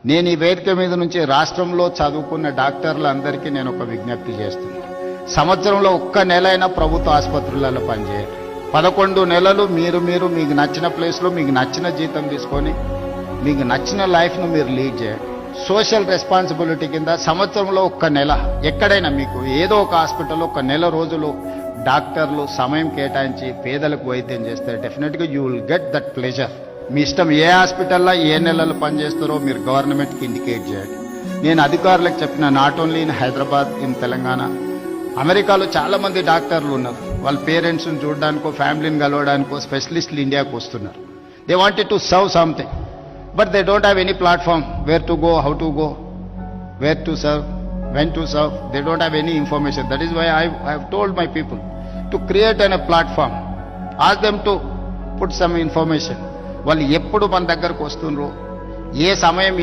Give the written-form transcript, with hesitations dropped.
నేను ఈ వేదిక మీద నుంచి రాష్ట్రంలో చదువుకున్న డాక్టర్లందరికీ నేను ఒక విజ్ఞప్తి చేస్తున్నాను. సంవత్సరంలో ఒక్క నెల అయినా ప్రభుత్వ ఆసుపత్రులలో పనిచేయండి. 11 నెలలు మీరు మీకు నచ్చిన ప్లేస్లో మీకు నచ్చిన జీతం తీసుకొని మీకు నచ్చిన లైఫ్ను మీరు లీడ్ చేయండి. సోషల్ రెస్పాన్సిబిలిటీ కింద సంవత్సరంలో ఒక్క నెల ఎక్కడైనా మీకు ఏదో ఒక హాస్పిటల్లో ఒక నెల రోజులు డాక్టర్లు సమయం కేటాయించి పేదలకు వైద్యం చేస్తే డెఫినెట్గా you will get that pleasure. మీ ఇష్టం ఏ హాస్పిటల్లో ఏ నెలలు పనిచేస్తారో మీరు గవర్నమెంట్కి ఇండికేట్ చేయండి. నేను అధికారులకు చెప్పిన not only in Hyderabad, in Telangana, అమెరికాలో చాలా మంది డాక్టర్లు ఉన్నారు. వాళ్ళ పేరెంట్స్ని చూడడానికో ఫ్యామిలీని కలవడానికో స్పెషలిస్టులు ఇండియాకు వస్తున్నారు. They wanted to serve something but they don't have any platform where to go, how to go, where to serve, when to serve. They don't have any information. That is why I have told my people to create a platform. Ask them to put some information. వాళ్ళు ఎప్పుడు మన దగ్గరకు వస్తుండ్రో, ఏ సమయం